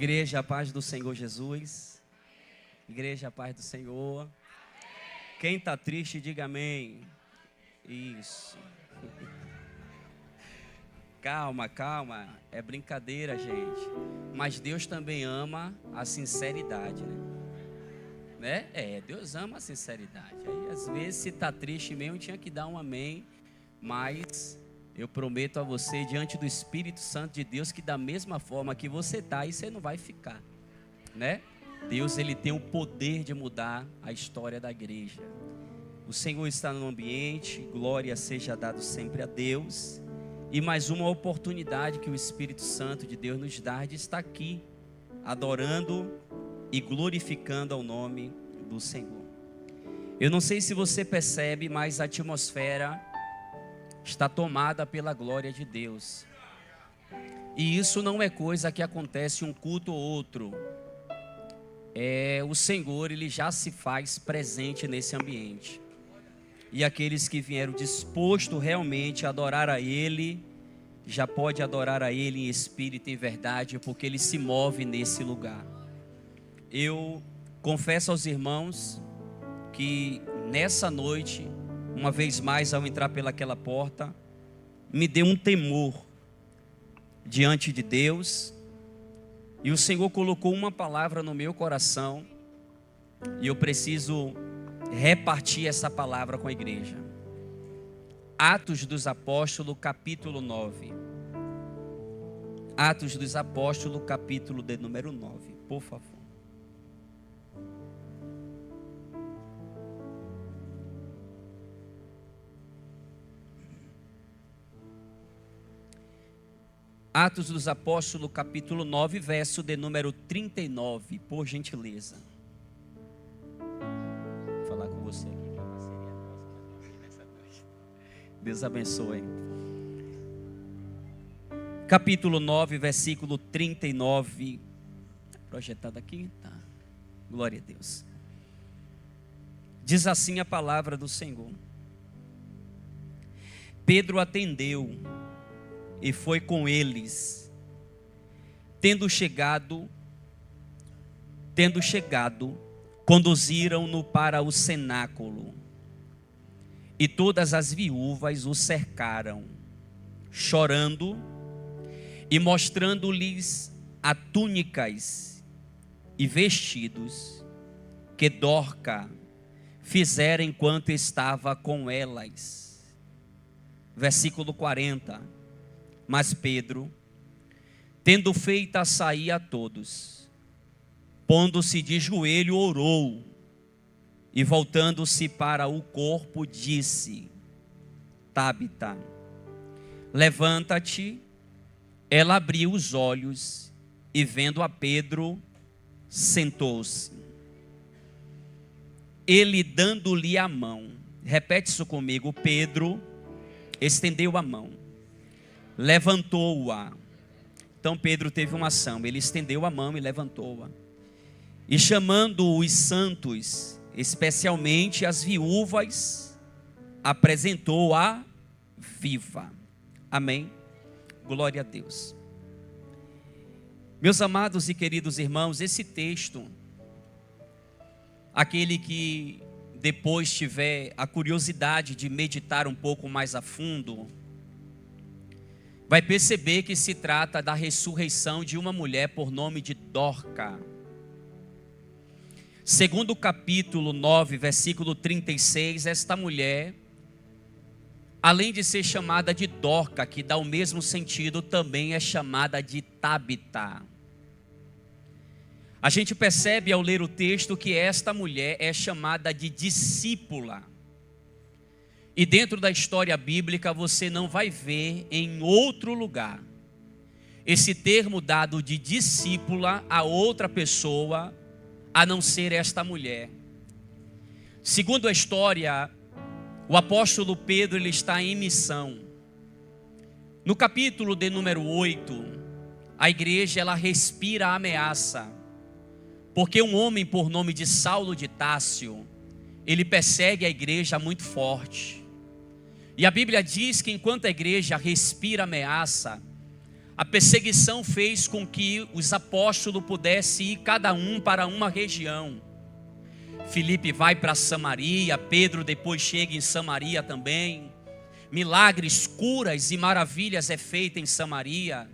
Igreja, a paz do Senhor Jesus. Igreja, a paz do Senhor. Quem está triste, diga amém. Isso. Calma, calma. É brincadeira, gente. Mas Deus também ama a sinceridade, né? Deus ama a sinceridade. Aí, às vezes, se está triste mesmo, tinha que dar um amém. Mas eu prometo a você, diante do Espírito Santo de Deus, que da mesma forma que você está, aí você não vai ficar, né? Deus, Ele tem o poder de mudar a história da igreja. O Senhor está no ambiente, glória seja dada sempre a Deus. E mais uma oportunidade que o Espírito Santo de Deus nos dá de estar aqui, adorando e glorificando ao nome do Senhor. Eu não sei se você percebe, mas a atmosfera está tomada pela glória de Deus. E isso não é coisa que acontece um culto ou outro. O Senhor, Ele já se faz presente nesse ambiente. E aqueles que vieram dispostos realmente a adorar a Ele, já pode adorar a Ele em espírito e em verdade, porque Ele se move nesse lugar. Eu confesso aos irmãos que nessa noite, uma vez mais, ao entrar pelaquela porta, me deu um temor diante de Deus. E o Senhor colocou uma palavra no meu coração. E eu preciso repartir essa palavra com a igreja. Atos dos Apóstolos, capítulo 9. Atos dos Apóstolos, capítulo de número 9. Por favor. Atos dos Apóstolos, capítulo 9, verso de número 39, por gentileza. Vou falar com você aqui, que é uma parceria nossa nessa noite. Deus abençoe. Capítulo 9, versículo 39. Projetado aqui? Tá. Glória a Deus. Diz assim a palavra do Senhor. Pedro atendeu e foi com eles. Tendo chegado, conduziram-no para o cenáculo. E todas as viúvas o cercaram, chorando e mostrando-lhes as túnicas e vestidos que Dorca fizera enquanto estava com elas. Versículo 40. Mas Pedro, tendo feito a sair a todos, pondo-se de joelho, orou, e voltando-se para o corpo, disse: Tabita, levanta-te. Ela abriu os olhos, e vendo a Pedro, sentou-se. Ele, dando-lhe a mão, repete isso comigo, Pedro estendeu a mão, levantou-a. Então Pedro teve uma ação, ele estendeu a mão e levantou-a. E chamando os santos, especialmente as viúvas, apresentou-a viva. Amém? Glória a Deus. Meus amados e queridos irmãos, esse texto, aquele que depois tiver a curiosidade de meditar um pouco mais a fundo, vai perceber que se trata da ressurreição de uma mulher por nome de Dorca. Segundo o capítulo 9, versículo 36, esta mulher, além de ser chamada de Dorca, que dá o mesmo sentido, também é chamada de Tabita. A gente percebe ao ler o texto que esta mulher é chamada de discípula. E dentro da história bíblica você não vai ver em outro lugar esse termo dado de discípula a outra pessoa, a não ser esta mulher. Segundo a história, o apóstolo Pedro, ele está em missão. No capítulo de número 8, a igreja, ela respira a ameaça, porque um homem por nome de Saulo de Társio, ele persegue a igreja muito forte. E a Bíblia diz que enquanto a igreja respira ameaça, a perseguição fez com que os apóstolos pudessem ir cada um para uma região. Filipe vai para Samaria, Pedro depois chega em Samaria também. Milagres, curas e maravilhas é feita em Samaria.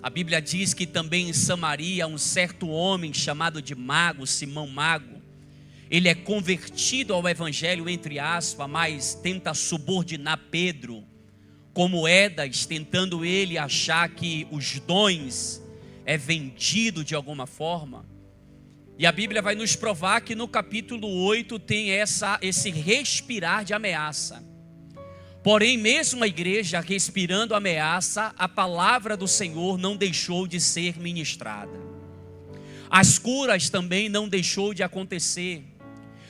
A Bíblia diz que também em Samaria um certo homem chamado de Mago, Simão Mago, ele é convertido ao evangelho entre aspas, mas tenta subordinar Pedro com moedas, tentando ele achar que os dons é vendido de alguma forma. E a Bíblia vai nos provar que no capítulo 8 tem esse respirar de ameaça. Porém, mesmo a igreja respirando ameaça, a palavra do Senhor não deixou de ser ministrada. As curas também não deixou de acontecer.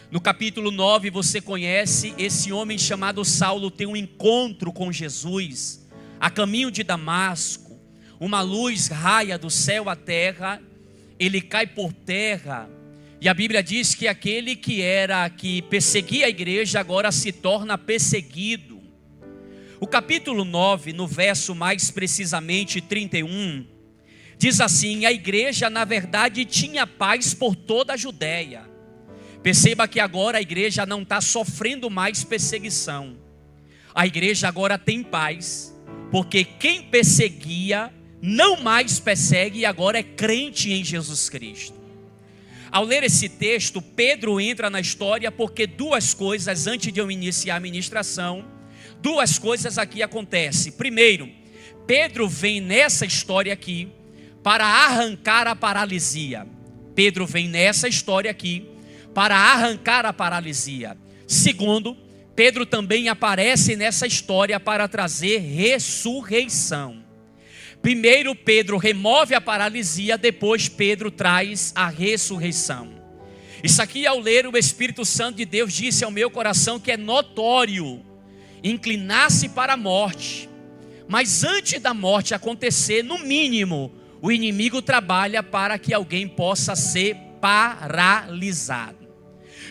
No capítulo 9 você conhece esse homem chamado Saulo tem um encontro com Jesus, a caminho de Damasco. Uma luz raia do céu à terra, ele cai por terra. E a Bíblia diz que aquele que perseguia a igreja agora se torna perseguido. O capítulo 9, no verso mais precisamente 31, diz assim: a igreja na verdade tinha paz por toda a Judéia. Perceba que agora a igreja não está sofrendo mais perseguição. A igreja agora tem paz, porque quem perseguia não mais persegue e agora é crente em Jesus Cristo. Ao ler esse texto, Pedro entra na história porque duas coisas, antes de eu iniciar a ministração, duas coisas aqui acontecem. Primeiro, Pedro vem nessa história aqui para arrancar a paralisia. Pedro vem nessa história aqui para arrancar a paralisia. Segundo, Pedro também aparece nessa história para trazer ressurreição. Primeiro Pedro remove a paralisia, depois Pedro traz a ressurreição. Isso aqui, ao ler, o Espírito Santo de Deus disse ao meu coração que é notório inclinar-se para a morte. Mas antes da morte acontecer, no mínimo, o inimigo trabalha para que alguém possa ser paralisado.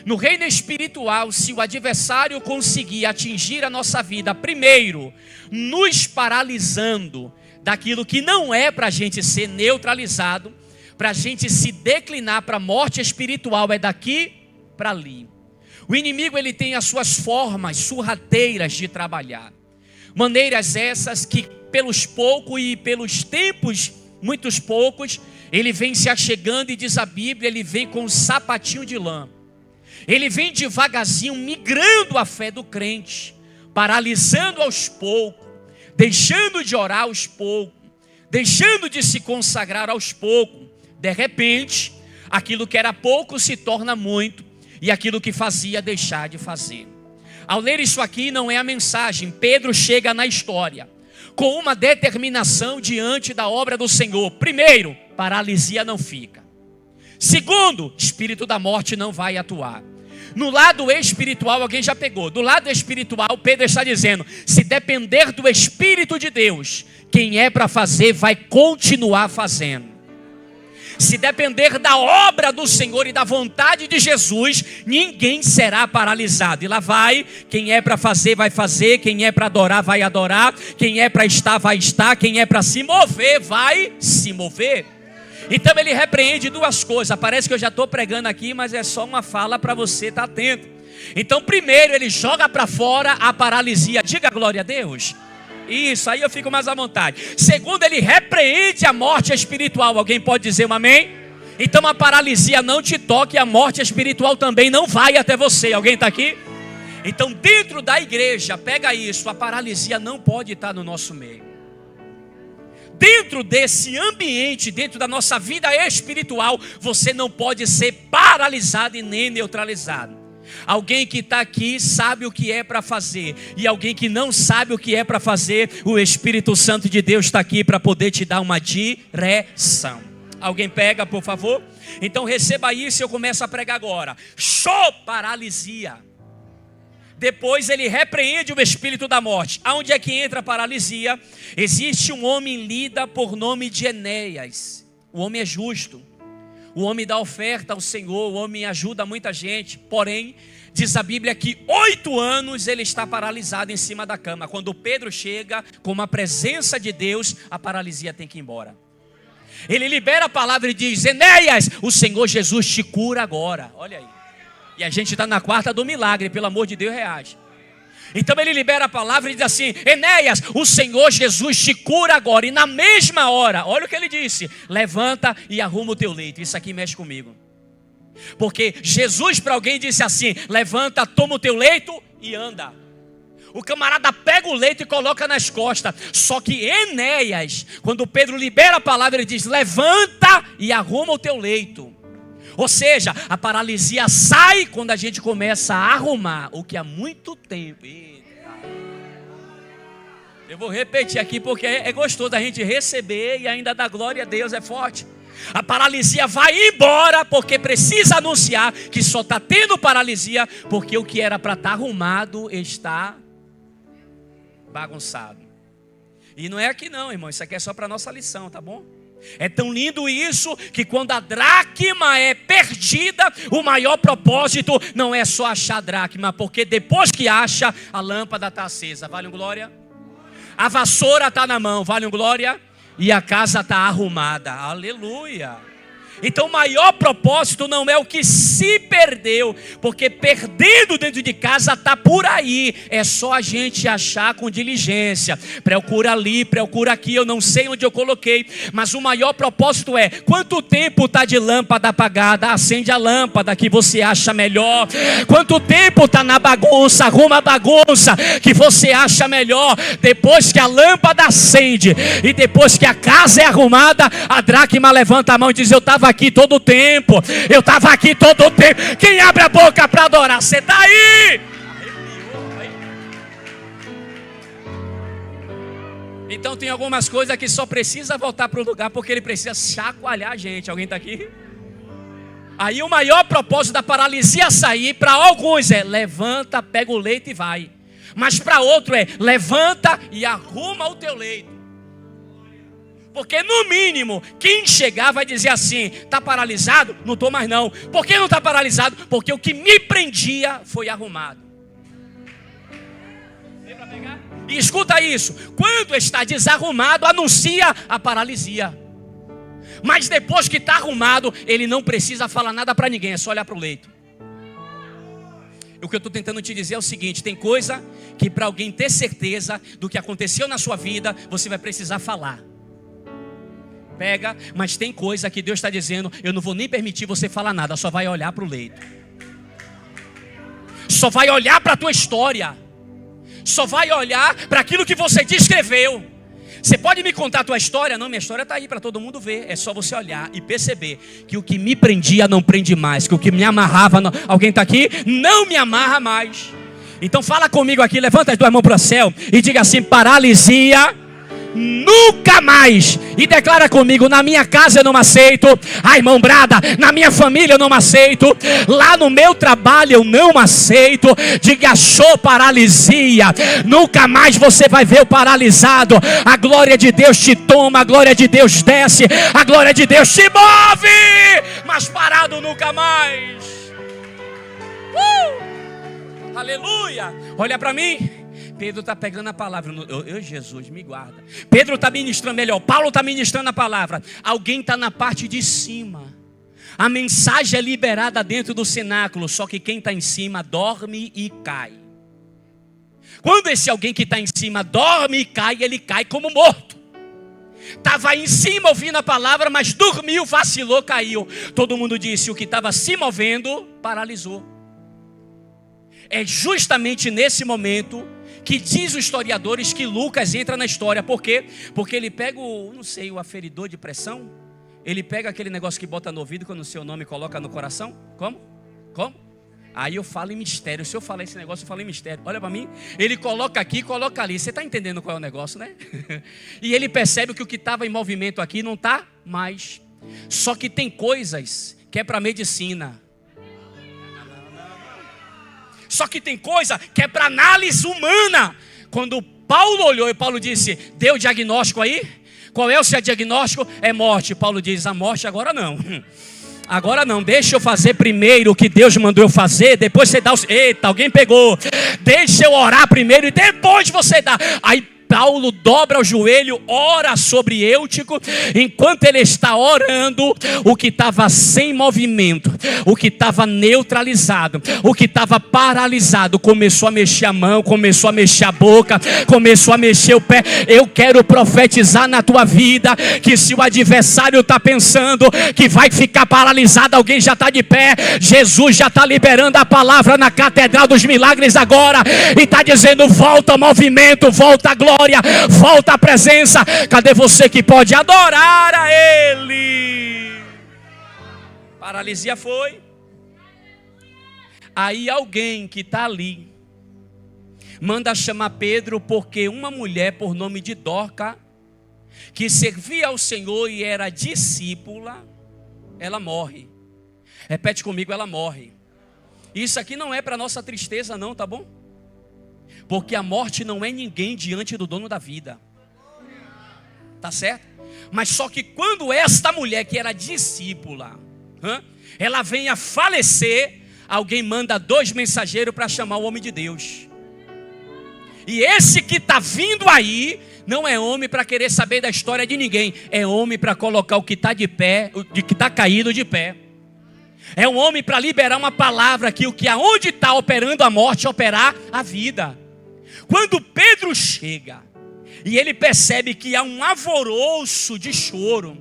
No reino espiritual, se o adversário conseguir atingir a nossa vida, primeiro, nos paralisando daquilo que não é para a gente ser neutralizado, para a gente se declinar para a morte espiritual, é daqui para ali. O inimigo, ele tem as suas formas sorrateiras de trabalhar. Maneiras essas que pelos poucos e pelos tempos, muitos poucos, ele vem se achegando e diz a Bíblia, ele vem com um sapatinho de lã. Ele vem devagarzinho, migrando a fé do crente, paralisando aos poucos, deixando de orar aos poucos, deixando de se consagrar aos poucos. De repente, aquilo que era pouco se torna muito, e aquilo que fazia deixar de fazer. Ao ler isso aqui não é a mensagem. Pedro chega na história com uma determinação diante da obra do Senhor. Primeiro, paralisia não fica. Segundo, espírito da morte não vai atuar. No lado espiritual, alguém já pegou. Do lado espiritual, Pedro está dizendo: se depender do Espírito de Deus, quem é para fazer vai continuar fazendo. Se depender da obra do Senhor e da vontade de Jesus, ninguém será paralisado. E lá vai, quem é para fazer vai fazer, quem é para adorar vai adorar, quem é para estar vai estar, quem é para se mover vai se mover. Então ele repreende duas coisas. Parece que eu já estou pregando aqui, mas é só uma fala para você estar atento. Então primeiro ele joga para fora a paralisia. Diga glória a Deus. Isso, aí eu fico mais à vontade. Segundo, ele repreende a morte espiritual. Alguém pode dizer um amém? Então a paralisia não te toca e a morte espiritual também não vai até você. Alguém está aqui? Então dentro da igreja, pega isso, a paralisia não pode estar no nosso meio. Dentro desse ambiente, dentro da nossa vida espiritual, você não pode ser paralisado e nem neutralizado. Alguém que está aqui sabe o que é para fazer, e alguém que não sabe o que é para fazer, o Espírito Santo de Deus está aqui para poder te dar uma direção. Alguém pega, por favor? Então receba isso e eu começo a pregar agora. Show, paralisia. Depois ele repreende o espírito da morte. Aonde é que entra a paralisia? Existe um homem lida por nome de Enéas. O homem é justo. O homem dá oferta ao Senhor, o homem ajuda muita gente, porém, diz a Bíblia que 8 anos ele está paralisado em cima da cama. Quando Pedro chega com a presença de Deus, a paralisia tem que ir embora. Ele libera a palavra e diz: Enéas, o Senhor Jesus te cura agora. Olha aí. E a gente está na quarta do milagre, pelo amor de Deus, reage. Então ele libera a palavra e diz assim: Enéas, o Senhor Jesus te cura agora. E na mesma hora, olha o que ele disse: levanta e arruma o teu leito. Isso aqui mexe comigo. Porque Jesus para alguém disse assim: levanta, toma o teu leito e anda. O camarada pega o leito e coloca nas costas. Só que Enéas, quando Pedro libera a palavra, ele diz: levanta e arruma o teu leito. Ou seja, a paralisia sai quando a gente começa a arrumar o que há muito tempo. Eita. Eu vou repetir aqui porque é gostoso a gente receber e ainda dar glória a Deus, é forte. A paralisia vai embora porque precisa anunciar que só está tendo paralisia porque o que era para estar arrumado está bagunçado. E não é aqui não, irmão, isso aqui é só para nossa lição, tá bom? É tão lindo isso que quando a dracma é perdida, o maior propósito não é só achar a dracma, porque depois que acha, a lâmpada está acesa. Vale um glória? A vassoura está na mão. Vale um glória? E a casa está arrumada. Aleluia. Então o maior propósito não é o que se perdeu, porque perdendo dentro de casa está por aí. É só a gente achar com diligência. Procura ali, procura aqui, eu não sei onde eu coloquei. Mas o maior propósito é: quanto tempo está de lâmpada apagada? Acende a lâmpada que você acha melhor. Quanto tempo está na bagunça? Arruma a bagunça que você acha melhor. Depois que a lâmpada acende e depois que a casa é arrumada, a dracma levanta a mão e diz: eu estava aqui todo o tempo. Eu estava aqui todo o tempo. Quem abre a boca para adorar? Você está aí. Então tem algumas coisas que só precisa voltar para o lugar porque ele precisa chacoalhar a gente. Alguém está aqui? Aí o maior propósito da paralisia sair para alguns é: levanta, pega o leito e vai. Mas para outro é: levanta e arruma o teu leito. Porque no mínimo, quem chegar vai dizer assim: está paralisado? Não estou mais não. Por que não está paralisado? Porque o que me prendia foi arrumado. Vem para pegar? E escuta isso: quando está desarrumado, anuncia a paralisia. Mas depois que está arrumado, ele não precisa falar nada para ninguém, é só olhar para o leito. O que eu estou tentando te dizer é o seguinte: tem coisa que para alguém ter certeza do que aconteceu na sua vida, você vai precisar falar. Pega, mas tem coisa que Deus está dizendo: eu não vou nem permitir você falar nada, só vai olhar para o leito. Só vai olhar para a tua história. Só vai olhar para aquilo que você descreveu. Você pode me contar a tua história? Não, minha história está aí para todo mundo ver. É só você olhar e perceber que o que me prendia não prende mais, que o que me amarrava, não... Alguém está aqui? Não me amarra mais. Então fala comigo aqui, levanta as duas mãos para o céu e diga assim: paralisia nunca mais. E declara comigo: na minha casa eu não aceito. Ai, irmão Brada, na minha família eu não aceito. Lá no meu trabalho eu não aceito. Diga: achou paralisia. Nunca mais você vai ver o paralisado. A glória de Deus te toma, a glória de Deus desce, a glória de Deus te move. Mas parado nunca mais. Aleluia. Olha para mim. Pedro está pegando a palavra. Jesus, me guarda. Pedro está ministrando melhor. Paulo está ministrando a palavra. Alguém está na parte de cima. A mensagem é liberada dentro do cenáculo. Só que quem está em cima dorme e cai. Quando esse alguém que está em cima dorme e cai, ele cai como morto. Estava em cima ouvindo a palavra, mas dormiu, vacilou, caiu. Todo mundo disse: o que estava se movendo paralisou. É justamente nesse momento que diz os historiadores que Lucas entra na história. Por quê? Porque ele pega o aferidor de pressão. Ele pega aquele negócio que bota no ouvido quando o seu nome coloca no coração. Como? Aí eu falo em mistério. Se eu falar esse negócio, eu falo em mistério. Olha para mim. Ele coloca aqui e coloca ali. Você está entendendo qual é o negócio, né? E ele percebe que o que estava em movimento aqui não está mais. Só que tem coisas que é para medicina. Só que tem coisa que é para análise humana. Quando Paulo olhou e Paulo disse: deu diagnóstico aí? Qual é o seu diagnóstico? É morte. Paulo diz: a morte agora não. Agora não, deixa eu fazer primeiro o que Deus mandou eu fazer, depois você dá Eita, alguém pegou. Deixa eu orar primeiro e depois você dá. Aí Paulo dobra o joelho, ora sobre Eutico. Enquanto ele está orando, o que estava sem movimento, o que estava neutralizado, o que estava paralisado, começou a mexer a mão, começou a mexer a boca, começou a mexer o pé. Eu quero profetizar na tua vida, que se o adversário está pensando que vai ficar paralisado, alguém já está de pé. Jesus já está liberando a palavra na Catedral dos Milagres agora, e está dizendo: volta ao movimento, volta a glória, volta a presença. Cadê você que pode adorar a Ele? Paralisia foi. Aí alguém que está ali manda chamar Pedro, porque uma mulher por nome de Dorca, que servia ao Senhor e era discípula, ela morre. Repete comigo: ela morre. Isso aqui não é para nossa tristeza não, tá bom? Porque a morte não é ninguém diante do dono da vida. Tá certo? Mas só que quando esta mulher que era discípula, ela vem a falecer, alguém manda 2 mensageiros para chamar o homem de Deus. E esse que está vindo aí não é homem para querer saber da história de ninguém. É homem para colocar o que está de pé, o que está caído de pé. É um homem para liberar uma palavra que o que aonde está operando a morte, operar a vida. Quando Pedro chega e ele percebe que há um alvoroço de choro,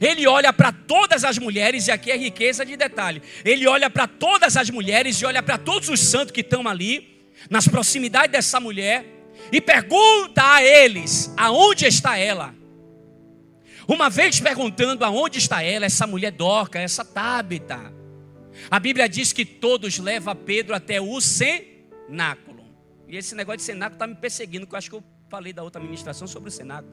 ele olha para todas as mulheres, e aqui é riqueza de detalhe. Ele olha para todas as mulheres e olha para todos os santos que estão ali, nas proximidades dessa mulher, e pergunta a eles: aonde está ela? Uma vez perguntando aonde está ela, essa mulher Dorca, essa Tábita, a Bíblia diz que todos levam Pedro até o cenáculo. E esse negócio de cenáculo está me perseguindo, que eu acho que eu falei da outra ministração sobre o cenáculo.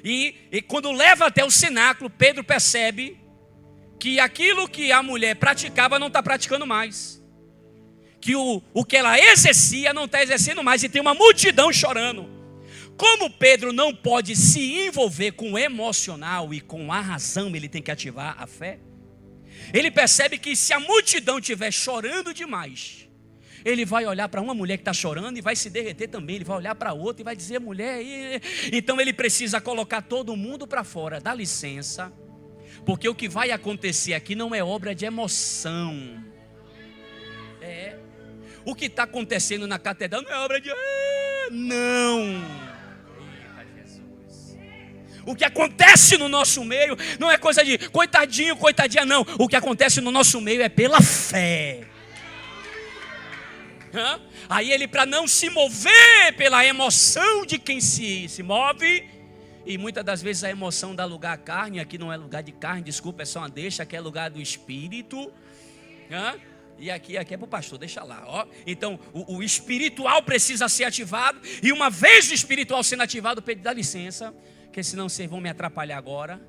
E quando leva até o cenáculo, Pedro percebe que aquilo que a mulher praticava não está praticando mais. Que o que ela exercia não está exercendo mais, e tem uma multidão chorando. Como Pedro não pode se envolver com o emocional e com a razão, ele tem que ativar a fé. Ele percebe que se a multidão estiver chorando demais, ele vai olhar para uma mulher que está chorando e vai se derreter também. Ele vai olhar para outra e vai dizer: mulher. Então ele precisa colocar todo mundo para fora. Dá licença, porque o que vai acontecer aqui não é obra de emoção. O que está acontecendo na catedral não é obra de... Não. O que acontece no nosso meio não é coisa de coitadinho, coitadinha, não. O que acontece no nosso meio é pela fé. Aí ele, para não se mover pela emoção de quem se move, e muitas das vezes a emoção dá lugar à carne. Aqui não é lugar de carne, desculpa, é só uma deixa. Aqui é lugar do espírito. E aqui é para o pastor, deixa lá, ó. Então o espiritual precisa ser ativado. E uma vez o espiritual sendo ativado, Pedro, dá licença, porque senão vocês vão me atrapalhar agora.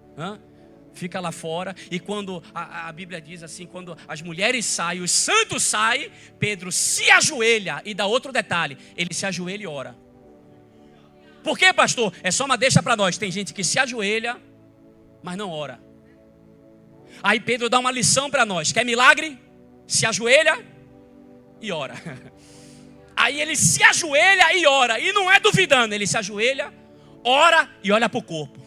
Fica lá fora. E quando a Bíblia diz assim, quando as mulheres saem, os santos saem, Pedro se ajoelha. E dá outro detalhe: ele se ajoelha e ora. Por quê, pastor? É só uma deixa para nós. Tem gente que se ajoelha, mas não ora. Aí Pedro dá uma lição para nós: quer milagre? Se ajoelha e ora. Aí ele se ajoelha e ora. E não é duvidando, ele se ajoelha, ora e olha para o corpo.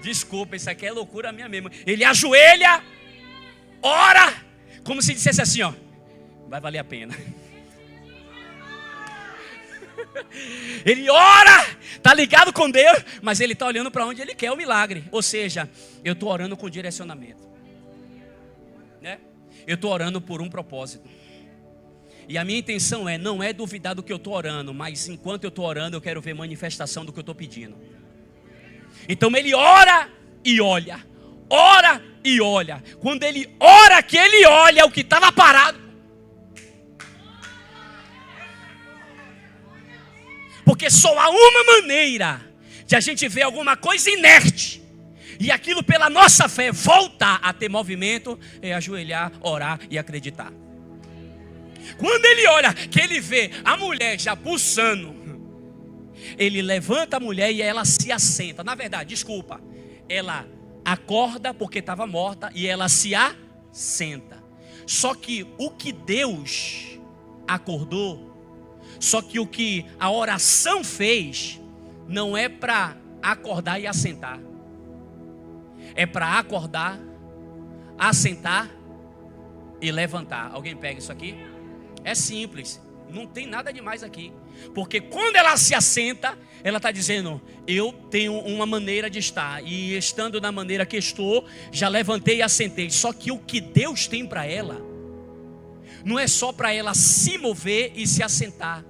Desculpa, isso aqui é loucura minha mesmo. Ele ajoelha, ora, como se dissesse assim, ó: vai valer a pena. Ele ora, está ligado com Deus, mas ele está olhando para onde ele quer o milagre. Ou seja, eu estou orando com direcionamento, né? Eu estou orando por um propósito. E a minha intenção não é duvidar do que eu estou orando, mas enquanto eu estou orando, eu quero ver manifestação do que eu estou pedindo. Então ele ora e olha, ora e olha. Quando ele ora, que ele olha o que estava parado. Porque só há uma maneira de a gente ver alguma coisa inerte e aquilo pela nossa fé voltar a ter movimento, é ajoelhar, orar e acreditar. Quando ele olha, que ele vê a mulher já pulsando, ele levanta a mulher e ela se assenta. Na verdade, desculpa, ela acorda porque estava morta e ela se assenta. Só que o que Deus acordou, só que o que a oração fez, não é para acordar e assentar. É para acordar, assentar e levantar. Alguém pega isso aqui? É simples, não tem nada demais aqui. Porque quando ela se assenta, ela está dizendo: eu tenho uma maneira de estar, e estando na maneira que estou, já levantei e assentei. Só que o que Deus tem para ela, não é só para ela se mover e se assentar.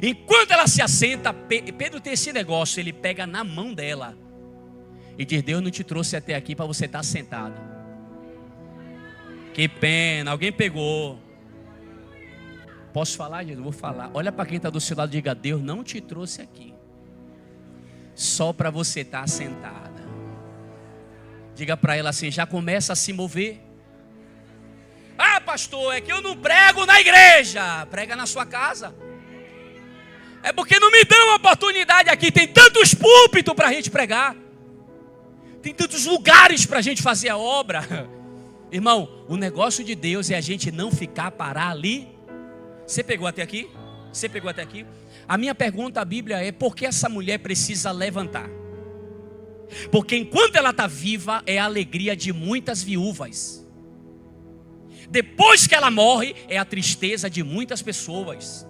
Enquanto ela se assenta, Pedro tem esse negócio, ele pega na mão dela e diz: Deus não te trouxe até aqui para você estar sentado. Que pena, alguém pegou. Posso falar, Jesus? Vou falar. Olha para quem está do seu lado e diga: Deus não te trouxe aqui só para você estar sentada. Diga para ela assim: já começa a se mover. Ah, pastor, é que eu não prego na igreja. Prega na sua casa. É porque não me dão uma oportunidade aqui. Tem tantos púlpitos para a gente pregar. Tem tantos lugares para a gente fazer a obra. Irmão, o negócio de Deus é a gente não ficar parar ali. Você pegou até aqui? Você pegou até aqui? A minha pergunta à Bíblia é: por que essa mulher precisa levantar? Porque enquanto ela está viva, é a alegria de muitas viúvas. Depois que ela morre, é a tristeza de muitas pessoas.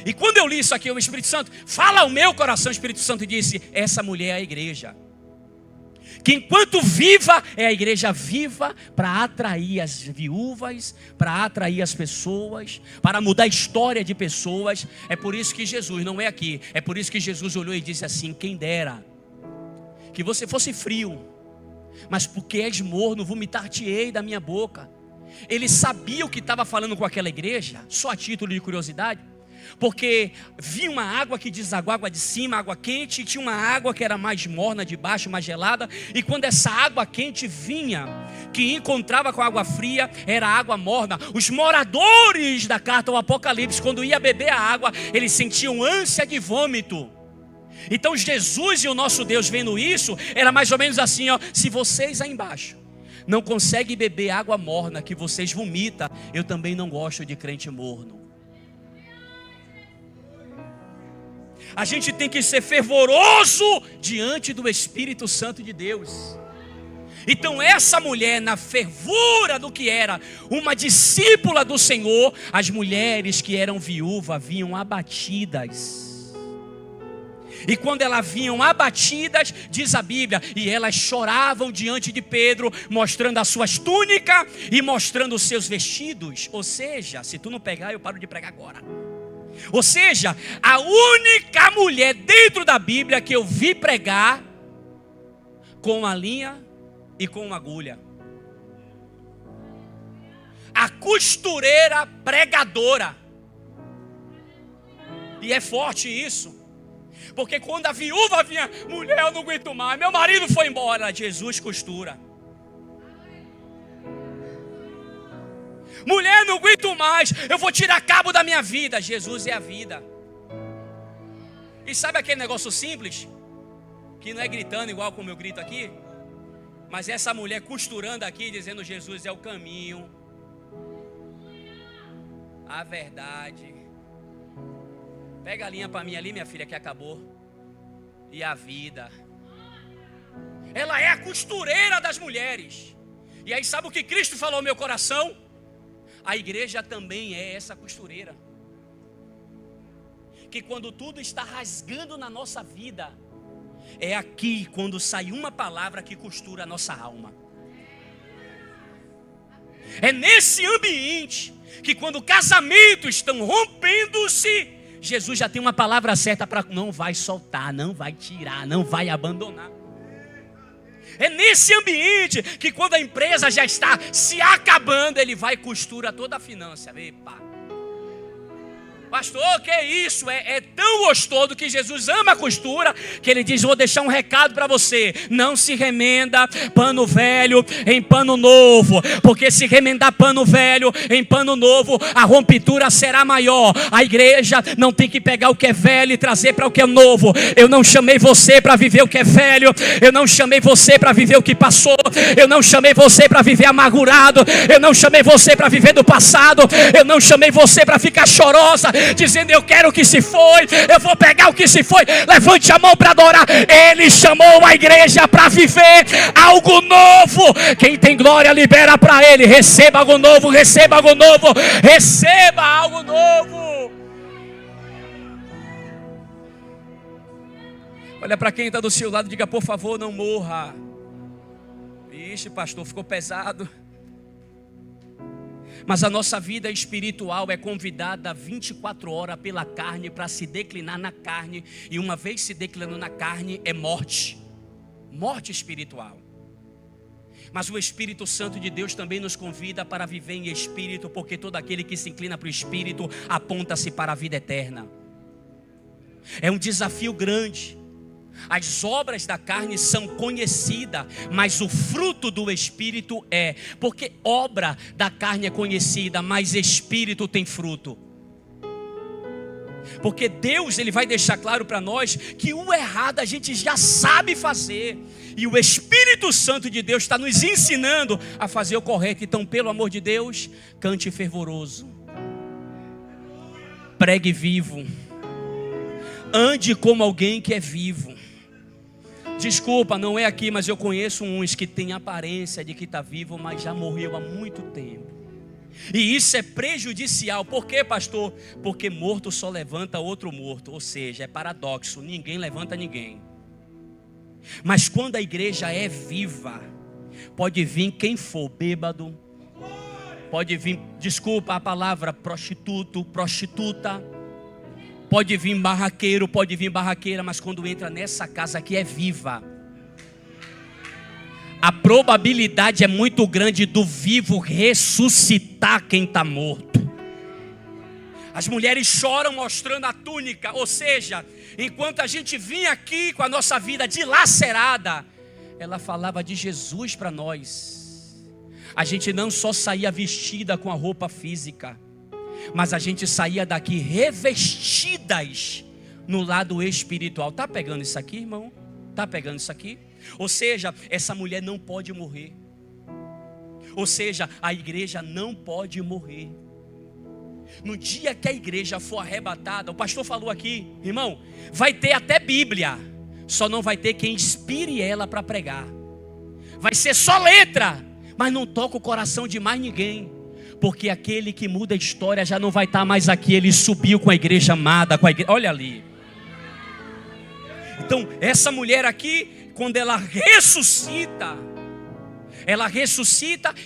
E quando eu li isso aqui, o Espírito Santo fala ao meu coração, o Espírito Santo disse: essa mulher é a igreja. Que enquanto viva, é a igreja viva para atrair as viúvas, para atrair as pessoas, para mudar a história de pessoas. É por isso que Jesus, não é aqui, é por isso que Jesus olhou e disse assim: quem dera que você fosse frio, mas porque és morno, vomitar-te-ei da minha boca. Ele sabia o que estava falando com aquela igreja, só a título de curiosidade. Porque vinha uma água que desaguava de cima, água quente, e tinha uma água que era mais morna de baixo, mais gelada. E quando essa água quente vinha, que encontrava com a água fria, era água morna. Os moradores da carta ao Apocalipse, quando ia beber a água, eles sentiam ânsia de vômito. Então Jesus e o nosso Deus vendo isso, era mais ou menos assim, ó: se vocês aí embaixo não conseguem beber água morna que vocês vomitam, eu também não gosto de crente morno. A gente tem que ser fervoroso diante do Espírito Santo de Deus. Então essa mulher, na fervura do que era uma discípula do Senhor, as mulheres que eram viúvas vinham abatidas. E quando elas vinham abatidas, diz a Bíblia, e elas choravam diante de Pedro, mostrando as suas túnicas e mostrando os seus vestidos. Ou seja, se tu não pegar, eu paro de pregar agora. Ou seja, a única mulher dentro da Bíblia que eu vi pregar com uma linha e com uma agulha. A costureira pregadora. E é forte isso. Porque quando a viúva vinha: mulher, eu não aguento mais, meu marido foi embora. Jesus costura. Mulher, não aguento mais, eu vou tirar cabo da minha vida. Jesus é a vida. E sabe aquele negócio simples, que não é gritando igual como eu grito aqui, mas essa mulher costurando aqui, dizendo: Jesus é o caminho, a verdade. Pega a linha para mim ali, minha filha, que acabou. E a vida. Ela é a costureira das mulheres. E aí sabe o que Cristo falou ao meu coração? A igreja também é essa costureira. Que quando tudo está rasgando na nossa vida, é aqui quando sai uma palavra que costura a nossa alma. É nesse ambiente que quando casamentos estão rompendo-se, Jesus já tem uma palavra certa para: não vai soltar, não vai tirar, não vai abandonar. É nesse ambiente que quando a empresa já está se acabando, ele vai e costura toda a finança. Epa. Pastor, que isso? É tão gostoso que Jesus ama a costura, que ele diz, vou deixar um recado para você. Não se remenda pano velho em pano novo, porque se remendar pano velho em pano novo, a ruptura será maior. A igreja não tem que pegar o que é velho e trazer para o que é novo. Eu não chamei você para viver o que é velho, eu não chamei você para viver o que passou, eu não chamei você para viver amargurado, eu não chamei você para viver do passado, eu não chamei você para ficar chorosa, dizendo eu quero o que se foi, eu vou pegar o que se foi. Levante a mão para adorar. Ele chamou a igreja para viver algo novo. Quem tem glória libera para ele. Receba algo novo, receba algo novo, receba algo novo. Olha para quem está do seu lado e diga, por favor, não morra. Ixi, pastor, ficou pesado. Mas a nossa vida espiritual é convidada 24 horas pela carne para se declinar na carne. E uma vez se declinando na carne é morte. Morte espiritual. Mas o Espírito Santo de Deus também nos convida para viver em espírito, porque todo aquele que se inclina para o espírito aponta-se para a vida eterna. É um desafio grande. As obras da carne são conhecidas, mas o fruto do Espírito é. Porque obra da carne é conhecida, mas Espírito tem fruto. Porque Deus, Ele vai deixar claro para nós que o errado a gente já sabe fazer. E o Espírito Santo de Deus está nos ensinando a fazer o correto. Então, pelo amor de Deus, cante fervoroso. Pregue vivo. Ande como alguém que é vivo. Desculpa, não é aqui, mas eu conheço uns que têm aparência de que está vivo, mas já morreu há muito tempo. E isso é prejudicial. Por quê, pastor? Porque morto só levanta outro morto. Ou seja, é paradoxo, ninguém levanta ninguém. Mas quando a igreja é viva, pode vir quem for, bêbado, pode vir, desculpa a palavra, prostituto, prostituta, pode vir barraqueiro, pode vir barraqueira, mas quando entra nessa casa que é viva, a probabilidade é muito grande do vivo ressuscitar quem está morto. As mulheres choram mostrando a túnica, ou seja, enquanto a gente vinha aqui com a nossa vida dilacerada, ela falava de Jesus para nós. A gente não só saía vestida com a roupa física, mas a gente saía daqui revestidas no lado espiritual. Está pegando isso aqui, irmão? Está pegando isso aqui? Ou seja, essa mulher não pode morrer. Ou seja, a igreja não pode morrer. No dia que a igreja for arrebatada, o pastor falou aqui, irmão, vai ter até Bíblia, só não vai ter quem inspire ela para pregar. Vai ser só letra, mas não toca o coração de mais ninguém. Porque aquele que muda a história já não vai estar mais aqui. Ele subiu com a igreja amada, com a igreja, olha ali. Então essa mulher aqui, quando ela ressuscita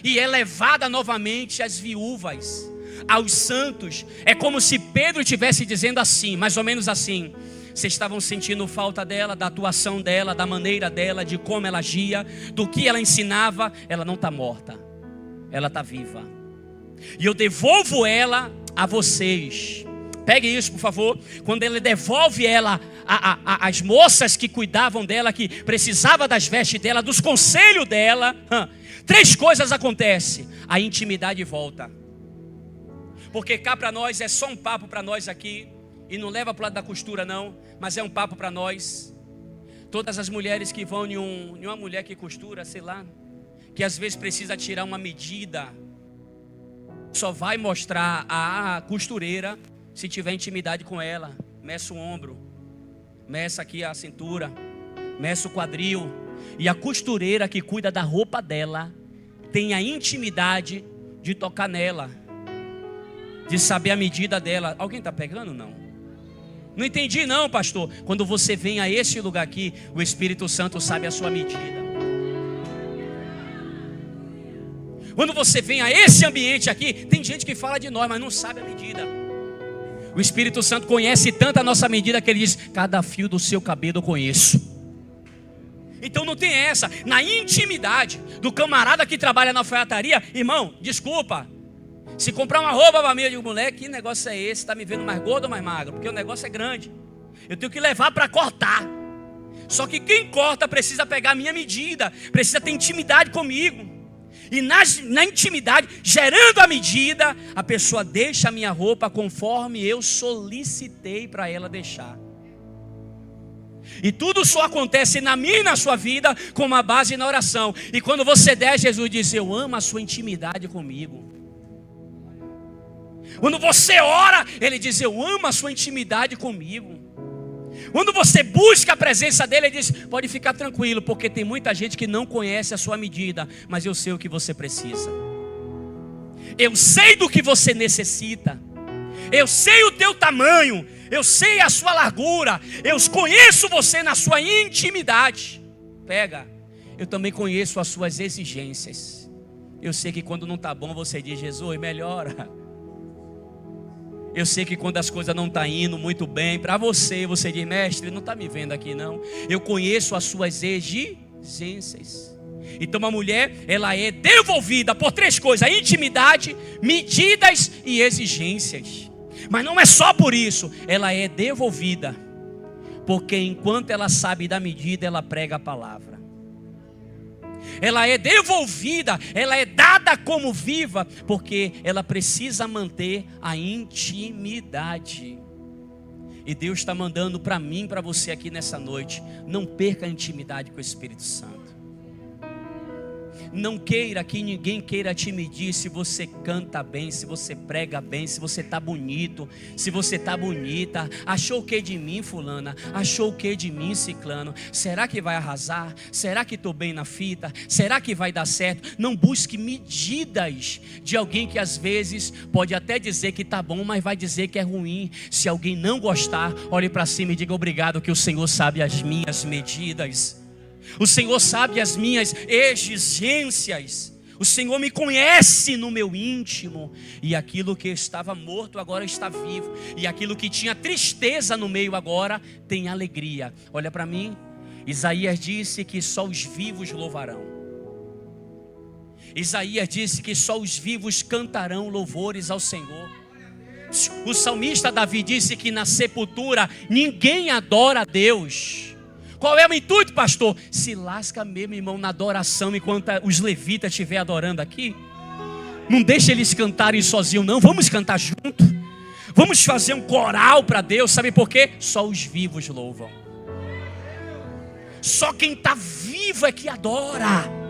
e é levada novamente às viúvas, aos santos. É como se Pedro estivesse dizendo assim, mais ou menos assim: vocês estavam sentindo falta dela, da atuação dela, da maneira dela, de como ela agia, do que ela ensinava. Ela não está morta, ela está viva. E eu devolvo ela a vocês. Pegue isso, por favor. Quando ele devolve ela às moças que cuidavam dela, que precisavam das vestes dela, dos conselhos dela, 3 coisas acontecem. A intimidade volta. Porque cá para nós é só um papo para nós aqui. E não leva para o lado da costura não, mas é um papo para nós. Todas as mulheres que vão em uma mulher que costura, sei lá, que às vezes precisa tirar uma medida, só vai mostrar a costureira se tiver intimidade com ela. Meça o ombro, meça aqui a cintura, meça o quadril. E a costureira que cuida da roupa dela tem a intimidade de tocar nela, de saber a medida dela. Alguém está pegando? Não entendi não, pastor. Quando você vem a esse lugar aqui, o Espírito Santo sabe a sua medida. Quando você vem a esse ambiente aqui, tem gente que fala de nós, mas não sabe a medida. O Espírito Santo conhece tanto a nossa medida que ele diz: cada fio do seu cabelo eu conheço. Então não tem essa. Na intimidade do camarada que trabalha na alfaiataria, irmão, desculpa, Se comprar uma roupa para mim, eu digo, moleque, que negócio é esse? Está me vendo mais gordo ou mais magro? Porque o negócio é grande. Eu tenho que levar para cortar. Só que quem corta precisa pegar a minha medida, precisa ter intimidade comigo. E na intimidade, gerando a medida, a pessoa deixa a minha roupa conforme eu solicitei para ela deixar. E tudo só acontece na minha e na sua vida com uma base na oração. E quando você der, Jesus diz, eu amo a sua intimidade comigo. Quando você ora, Ele diz, eu amo a sua intimidade comigo. Quando você busca a presença dEle, Ele diz, pode ficar tranquilo, porque tem muita gente que não conhece a sua medida, mas eu sei o que você precisa. Eu sei do que você necessita. Eu sei o teu tamanho. Eu sei a sua largura. Eu conheço você na sua intimidade. Pega. Eu também conheço as suas exigências. Eu sei que quando não está bom, você diz, Jesus, melhora. Eu sei que quando as coisas não estão indo muito bem para você, você diz, mestre, não está me vendo aqui não. Eu conheço as suas exigências. Então uma mulher, ela é devolvida por 3 coisas: intimidade, medidas e exigências. Mas não é só por isso, ela é devolvida, porque enquanto ela sabe da medida, ela prega a palavra. Ela é devolvida, ela é dada como viva, porque ela precisa manter a intimidade. E Deus está mandando para mim, para você aqui nessa noite, não perca a intimidade com o Espírito Santo. Não queira que ninguém queira te medir se você canta bem, se você prega bem, se você está bonito, se você está bonita. Achou o que de mim, fulana? Achou o que de mim, ciclano? Será que vai arrasar? Será que estou bem na fita? Será que vai dar certo? Não busque medidas de alguém que às vezes pode até dizer que está bom, mas vai dizer que é ruim. Se alguém não gostar, olhe para cima e diga obrigado, que o Senhor sabe as minhas medidas. O Senhor sabe as minhas exigências. O Senhor me conhece no meu íntimo. E aquilo que estava morto agora está vivo. E aquilo que tinha tristeza no meio agora tem alegria. Olha para mim. Isaías disse que só os vivos louvarão. Isaías disse que só os vivos cantarão louvores ao Senhor. O salmista Davi disse que na sepultura ninguém adora a Deus. Qual é o intuito, pastor? Se lasca mesmo, irmão, na adoração, enquanto os levitas estiverem adorando aqui. Não deixa eles cantarem sozinhos, não. Vamos cantar junto. Vamos fazer um coral para Deus. Sabe por quê? Só os vivos louvam. Só quem está vivo é que adora.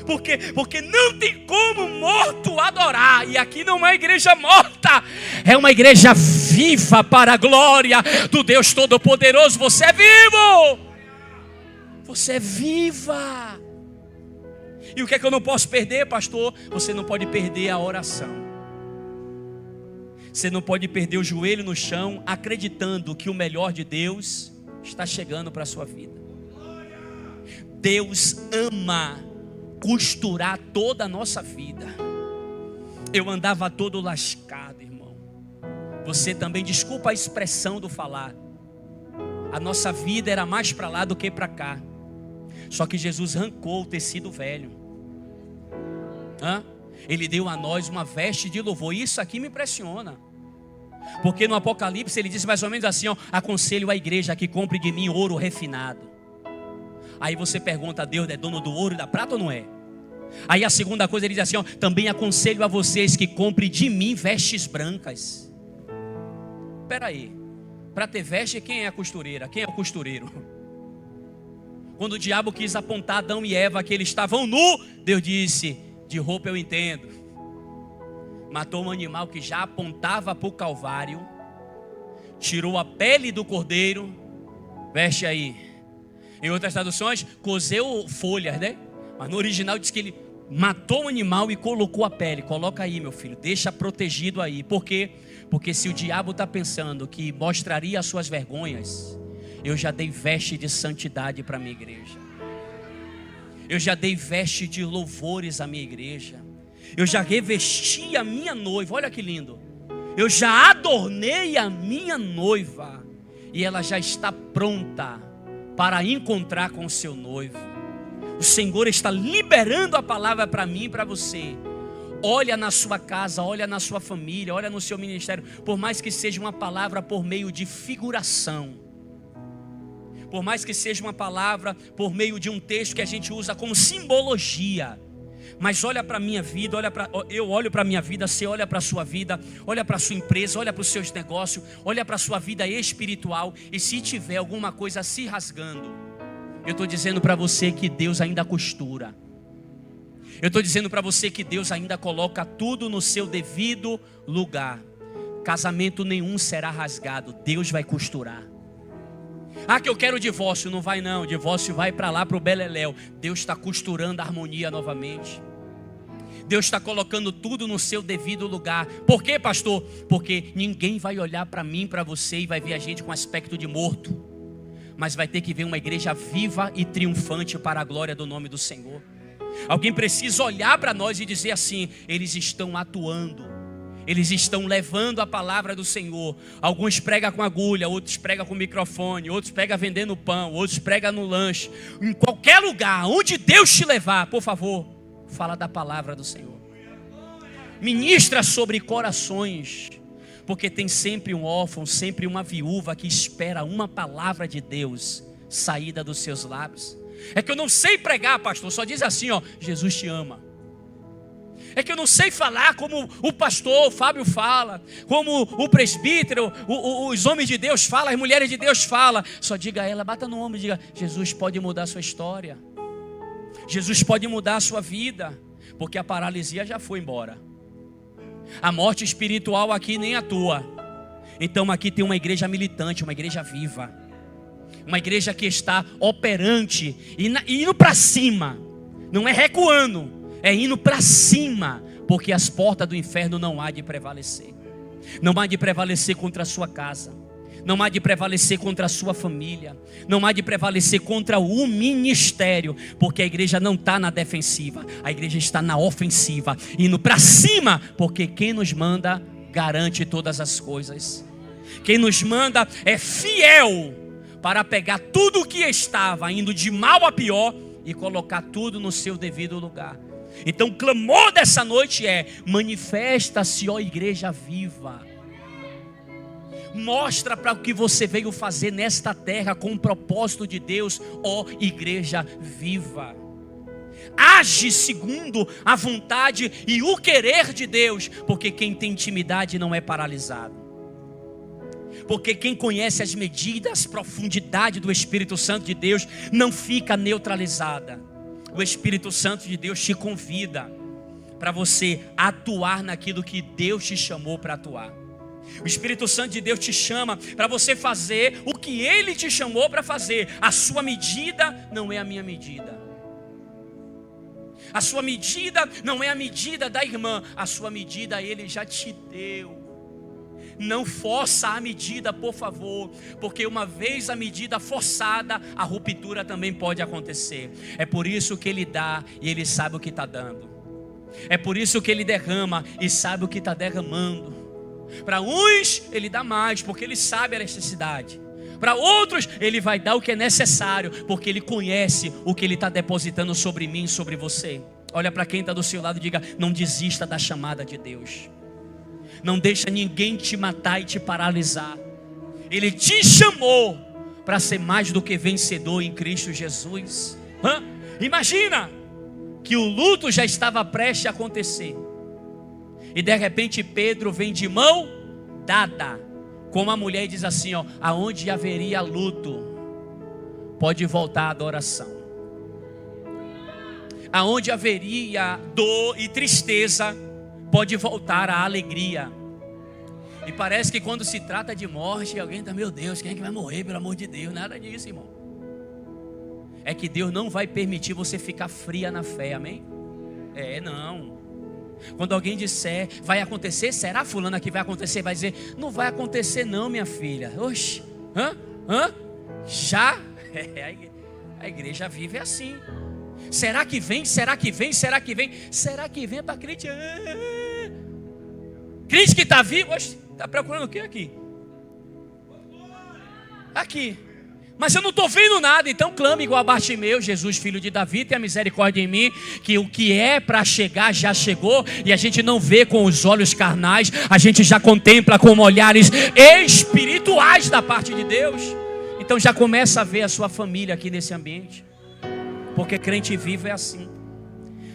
Por quê? Porque não tem como morto adorar. E aqui não é uma igreja morta, é uma igreja viva para a glória do Deus Todo-Poderoso. Você é vivo. Você é viva. E o que é que eu não posso perder, pastor? Você não pode perder a oração. Você não pode perder o joelho no chão, acreditando que o melhor de Deus está chegando para a sua vida. Deus ama costurar toda a nossa vida. Eu andava todo lascado, irmão. Você também, desculpa a expressão do falar. A nossa vida era mais para lá do que para cá. Só que Jesus arrancou o tecido velho. Ele deu a nós uma veste de louvor. Isso aqui me impressiona. Porque no Apocalipse ele disse mais ou menos assim, aconselho a igreja que compre de mim ouro refinado. Aí você pergunta, Deus é dono do ouro e da prata ou não é? Aí a segunda coisa ele diz assim, também aconselho a vocês que comprem de mim vestes brancas. Espera aí, para ter veste, quem é a costureira? Quem é o costureiro? Quando o diabo quis apontar Adão e Eva que eles estavam nu, Deus disse, de roupa eu entendo. Matou um animal que já apontava para o Calvário, tirou a pele do cordeiro, veste aí. Em outras traduções, cozeu folhas, né? Mas no original diz que ele matou o animal e colocou a pele. Coloca aí, meu filho, deixa protegido aí. Por quê? Porque se o diabo está pensando que mostraria as suas vergonhas, eu já dei veste de santidade para a minha igreja. Eu já dei veste de louvores à minha igreja. Eu já revesti a minha noiva, olha que lindo. Eu já adornei a minha noiva. E ela já está pronta para encontrar com o seu noivo. O Senhor está liberando a palavra para mim e para você. Olha na sua casa, olha na sua família, olha no seu ministério. Por mais que seja uma palavra por meio de figuração, por mais que seja uma palavra por meio de um texto que a gente usa como simbologia, mas olha para a minha vida, eu olho para a minha vida, você olha para a sua vida, olha para a sua empresa, olha para os seus negócios, olha para a sua vida espiritual, e se tiver alguma coisa se rasgando, eu estou dizendo para você que Deus ainda costura. Eu estou dizendo para você que Deus ainda coloca tudo no seu devido lugar. Casamento nenhum será rasgado, Deus vai costurar. Ah, que eu quero divórcio. Não vai não, divórcio vai para lá, para o beleléu. Deus está costurando a harmonia novamente. Deus está colocando tudo no seu devido lugar. Por quê, pastor? Porque ninguém vai olhar para mim, para você, e vai ver a gente com aspecto de morto, mas vai ter que ver uma igreja viva e triunfante para a glória do nome do Senhor. Alguém precisa olhar para nós e dizer assim: eles estão atuando, eles estão levando a palavra do Senhor. Alguns pregam com agulha, outros pregam com microfone, outros pregam vendendo pão, outros pregam no lanche. Em qualquer lugar, onde Deus te levar, por favor, fala da palavra do Senhor. Ministra sobre corações, porque tem sempre um órfão, sempre uma viúva que espera uma palavra de Deus saída dos seus lábios. É que eu não sei pregar, pastor, só diz assim, ó: Jesus te ama. É que eu não sei falar como o pastor Fábio fala, como o presbítero, os homens de Deus falam, as mulheres de Deus falam. Só diga a ela, bata no ombro e diga: Jesus pode mudar a sua história, Jesus pode mudar a sua vida, porque a paralisia já foi embora, a morte espiritual aqui nem atua. Então aqui tem uma igreja militante, uma igreja viva, uma igreja que está operante e indo para cima. Não é recuando, é indo para cima, porque as portas do inferno não há de prevalecer. Não há de prevalecer contra a sua casa, não há de prevalecer contra a sua família, não há de prevalecer contra o ministério, porque a igreja não está na defensiva, a igreja está na ofensiva, indo para cima, porque quem nos manda garante todas as coisas. Quem nos manda é fiel para pegar tudo o que estava indo de mal a pior e colocar tudo no seu devido lugar. Então o clamor dessa noite é: manifesta-se, ó igreja viva. Mostra para o que você veio fazer nesta terra com o propósito de Deus, ó igreja viva. Age segundo a vontade e o querer de Deus, porque quem tem intimidade não é paralisado. Porque quem conhece as medidas, profundidade do Espírito Santo de Deus não fica neutralizada. O Espírito Santo de Deus te convida para você atuar naquilo que Deus te chamou para atuar. O Espírito Santo de Deus te chama para você fazer o que Ele te chamou para fazer. A sua medida não é a minha medida. A sua medida não é a medida da irmã. A sua medida Ele já te deu. Não força a medida, por favor, porque uma vez a medida forçada, a ruptura também pode acontecer. É por isso que Ele dá e Ele sabe o que está dando. É por isso que Ele derrama e sabe o que está derramando. Para uns Ele dá mais, porque Ele sabe a necessidade. Para outros Ele vai dar o que é necessário, porque Ele conhece o que Ele está depositando sobre mim, sobre você. Olha para quem está do seu lado e diga: não desista da chamada de Deus. Não deixa ninguém te matar e te paralisar. Ele te chamou para ser mais do que vencedor em Cristo Jesus. Imagina que o luto já estava prestes a acontecer, e de repente Pedro vem de mão dada com uma mulher e diz assim, ó: aonde haveria luto, pode voltar a adoração. Aonde haveria dor e tristeza, pode voltar a alegria. E parece que quando se trata de morte, alguém está: meu Deus, quem é que vai morrer, pelo amor de Deus? Nada disso, irmão. É que Deus não vai permitir você ficar fria na fé, amém? Não. Quando alguém disser, vai acontecer, será fulano que vai acontecer? Vai dizer: não vai acontecer não, minha filha. Oxe, já? A igreja vive assim. Será que vem? Será que vem? Será que vem? Será que vem para crente? Crente que está vivo, está procurando o que aqui? Aqui. Mas eu não estou vendo nada, então clame igual a Bartimeu: Jesus, filho de Davi, tenha misericórdia em mim, que o que é para chegar já chegou, e a gente não vê com os olhos carnais, a gente já contempla com olhares espirituais da parte de Deus. Então já começa a ver a sua família aqui nesse ambiente, porque crente vivo é assim.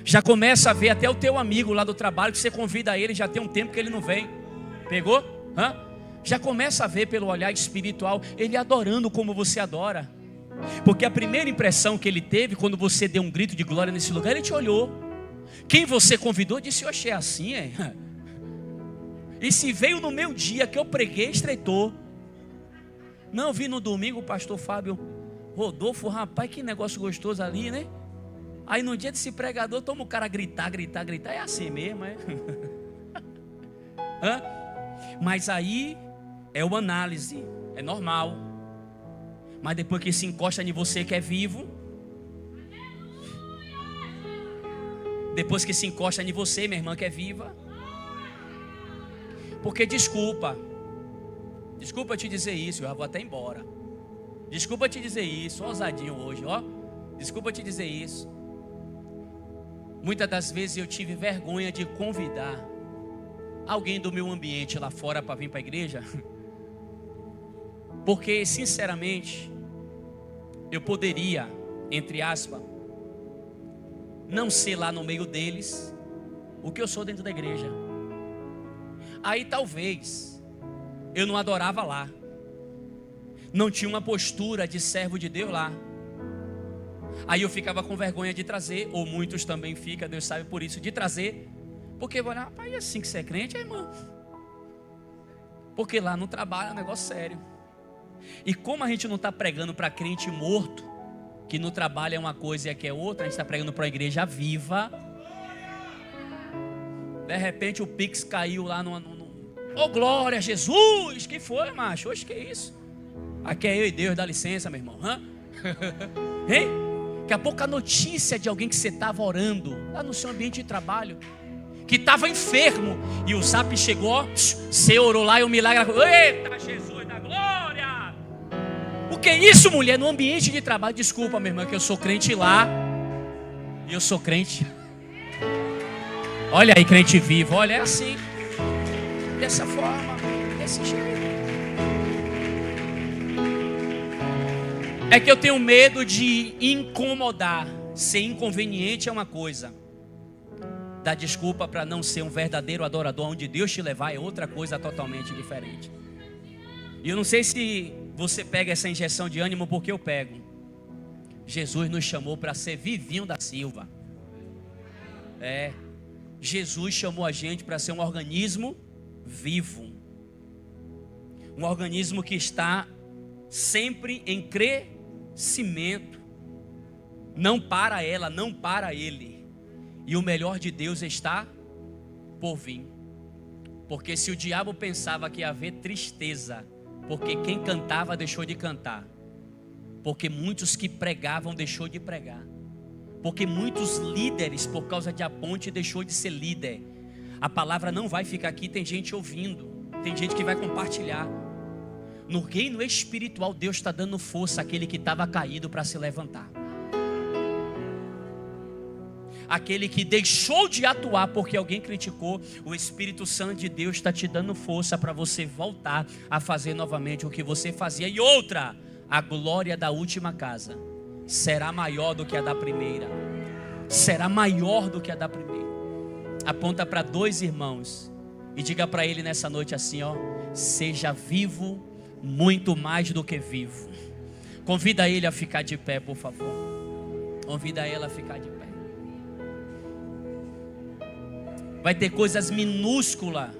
Já começa a ver até o teu amigo lá do trabalho, que você convida ele, já tem um tempo que ele não vem. Pegou? Já começa a ver pelo olhar espiritual ele adorando como você adora. Porque a primeira impressão que ele teve quando você deu um grito de glória nesse lugar, ele te olhou. Quem você convidou disse: oxe, é assim, é? E se veio no meu dia que eu preguei, estreitou. Não, vi no domingo o pastor Fábio Rodolfo, rapaz, que negócio gostoso ali, né? Aí no dia desse pregador, toma o cara gritar, é assim mesmo, é? Mas aí é uma análise, é normal. Mas depois que se encosta em você que é vivo, depois que se encosta em você, minha irmã que é viva, porque desculpa te dizer isso, eu já vou até embora. Desculpa te dizer isso, ousadinho hoje, ó. Desculpa te dizer isso. Muitas das vezes eu tive vergonha de convidar alguém do meu ambiente lá fora para vir para a igreja, porque sinceramente eu poderia, entre aspas, não ser lá no meio deles o que eu sou dentro da igreja. Aí talvez eu não adorava lá, não tinha uma postura de servo de Deus lá. Aí eu ficava com vergonha de trazer, ou muitos também ficam, Deus sabe por isso, de trazer. Porque vai olhar: rapaz, é assim que você é crente, irmão? Porque lá no trabalho é um negócio sério. E como a gente não está pregando para crente morto, que no trabalho é uma coisa e aqui é outra, a gente está pregando para a igreja viva. De repente o Pix caiu lá no... Oh, glória a Jesus! Que foi, macho? Hoje que é isso? Aqui é eu e Deus, dá licença, meu irmão. Hein? Daqui a pouco a notícia de alguém que você estava orando lá no seu ambiente de trabalho, que estava enfermo, e o zap chegou, você orou lá e o milagre. Eita, Jesus da glória! O que é isso, mulher? No ambiente de trabalho. Desculpa, minha irmã, que eu sou crente lá, e eu sou crente. Olha aí, crente vivo, olha, é assim, dessa forma, desse jeito. É que eu tenho medo de incomodar. Ser inconveniente é uma coisa, dar desculpa para não ser um verdadeiro adorador onde Deus te levar é outra coisa totalmente diferente. E eu não sei se você pega essa injeção de ânimo, porque eu pego. Jesus nos chamou para ser Vivinho da Silva. Jesus chamou a gente para ser um organismo vivo, um organismo que está sempre em crescimento, não para ela, não para ele. E o melhor de Deus está por vir. Porque se o diabo pensava que ia haver tristeza, porque quem cantava deixou de cantar, porque muitos que pregavam deixou de pregar, porque muitos líderes, por causa de a ponte, deixou de ser líder. A palavra não vai ficar aqui, tem gente ouvindo, tem gente que vai compartilhar. No reino espiritual, Deus está dando força àquele que estava caído para se levantar. Aquele que deixou de atuar porque alguém criticou, o Espírito Santo de Deus está te dando força para você voltar a fazer novamente o que você fazia. E outra, a glória da última casa será maior do que a da primeira. Será maior do que a da primeira. Aponta para 2 irmãos e diga para ele nessa noite assim, ó: seja vivo muito mais do que vivo. Convida ele a ficar de pé, por favor. Convida ela a ficar de pé. Vai ter coisas minúsculas,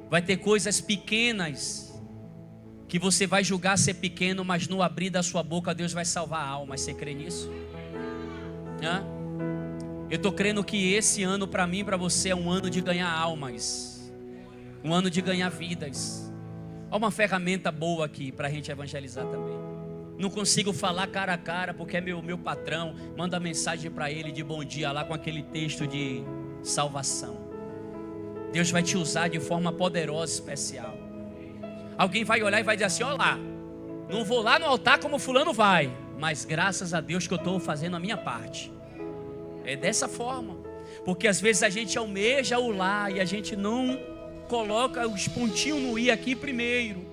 vai ter coisas pequenas que você vai julgar ser pequeno, mas no abrir da sua boca Deus vai salvar a alma. Você crê nisso? Eu estou crendo que esse ano para mim e para você é um ano de ganhar almas, um ano de ganhar vidas. Olha uma ferramenta boa aqui para a gente evangelizar também. Não consigo falar cara a cara porque é meu patrão. Manda mensagem para ele de bom dia lá com aquele texto de salvação. Deus vai te usar de forma poderosa, especial. Alguém vai olhar e vai dizer assim: olha lá, Não vou lá no altar como fulano vai, mas graças a Deus que eu estou fazendo a minha parte. É dessa forma. Porque às vezes a gente almeja o lá e a gente não coloca os pontinhos no i aqui primeiro.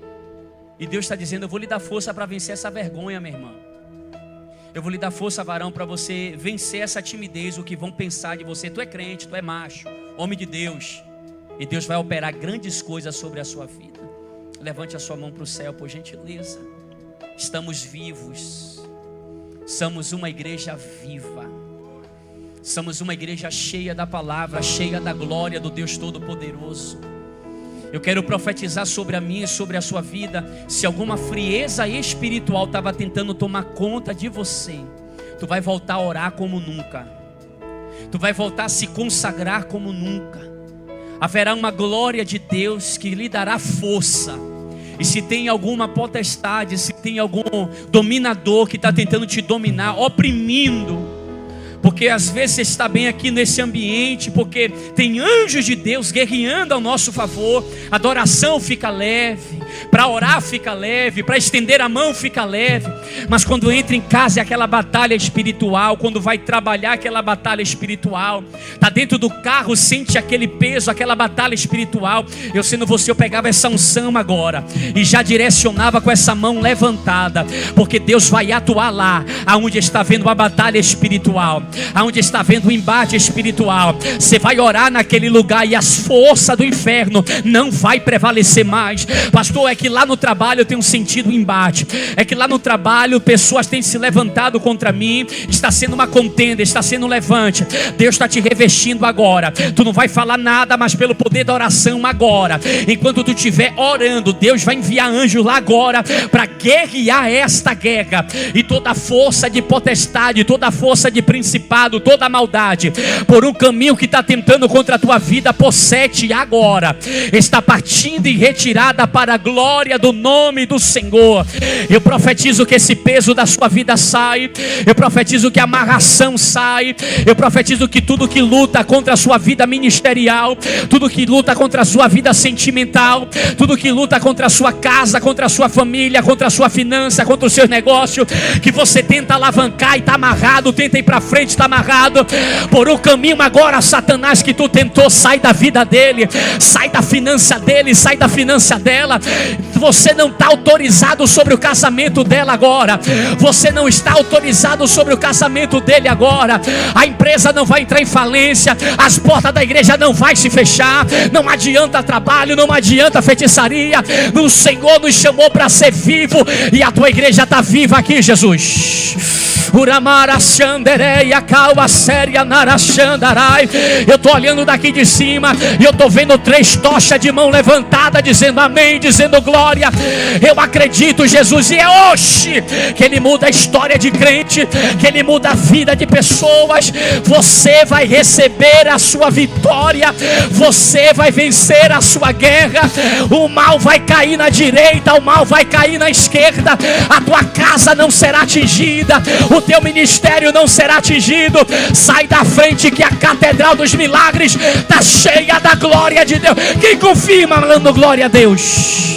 E Deus está dizendo: eu vou lhe dar força para vencer essa vergonha, minha irmã. Eu vou lhe dar força, varão, para você vencer essa timidez, o que vão pensar de você. Tu é crente, tu é macho, homem de Deus. E Deus vai operar grandes coisas sobre a sua vida. Levante a sua mão para o céu, por gentileza. Estamos vivos. Somos uma igreja viva. Somos uma igreja cheia da palavra, cheia da glória do Deus Todo-Poderoso. Eu quero profetizar sobre a minha e sobre a sua vida. Se alguma frieza espiritual estava tentando tomar conta de você, tu vai voltar a orar como nunca. Tu vai voltar a se consagrar como nunca. Haverá uma glória de Deus que lhe dará força. E se tem alguma potestade, se tem algum dominador que está tentando te dominar, oprimindo, porque às vezes você está bem aqui nesse ambiente, porque tem anjos de Deus guerreando ao nosso favor, a adoração fica leve, para orar fica leve, para estender a mão fica leve, mas quando entra em casa é aquela batalha espiritual, quando vai trabalhar aquela batalha espiritual, está dentro do carro, sente aquele peso, aquela batalha espiritual. Eu sendo você, eu pegava essa unção agora e já direcionava com essa mão levantada, porque Deus vai atuar lá, aonde está havendo uma batalha espiritual, aonde está havendo um embate espiritual. Você vai orar naquele lugar e as forças do inferno não vai prevalecer mais. Pastor, é que lá no trabalho eu tenho sentido um embate, é que lá no trabalho pessoas têm se levantado contra mim, está sendo uma contenda, está sendo um levante. Deus está te revestindo agora. Tu não vai falar nada, mas pelo poder da oração agora, enquanto tu estiver orando, Deus vai enviar anjos lá agora para guerrear esta guerra. E toda força de potestade, toda força de principado, toda maldade, por um caminho que está tentando contra a tua vida, possete agora, está partindo em retirada para a glória do nome do Senhor. Eu profetizo que esse peso da sua vida sai, eu profetizo que a amarração sai, eu profetizo que tudo que luta contra a sua vida ministerial, tudo que luta contra a sua vida sentimental, tudo que luta contra a sua casa, contra a sua família, contra a sua finança, contra o seu negócio, que você tenta alavancar e está amarrado, tenta ir para frente, está amarrado por um caminho agora, Satanás, que tu tentou, sai da vida dele, sai da finança dele, sai da finança dela. Você não está autorizado sobre o casamento dela agora, você não está autorizado sobre o casamento dele agora. A empresa não vai entrar em falência, as portas da igreja não vai se fechar, não adianta trabalho, não adianta feitiçaria. O Senhor nos chamou para ser vivo e a tua igreja está viva aqui, Jesus. Eu estou olhando daqui de cima e eu estou vendo 3 tochas de mão levantada, dizendo amém, dizendo glória. Eu acredito, Jesus, e é hoje que Ele muda a história de crente, que Ele muda a vida de pessoas. Você vai receber a sua vitória, você vai vencer a sua guerra. O mal vai cair na direita, o mal vai cair na esquerda. A tua casa não será atingida, o teu ministério não será atingido. Sai da frente que a catedral dos milagres está cheia da glória de Deus. Quem confirma, falando glória a Deus?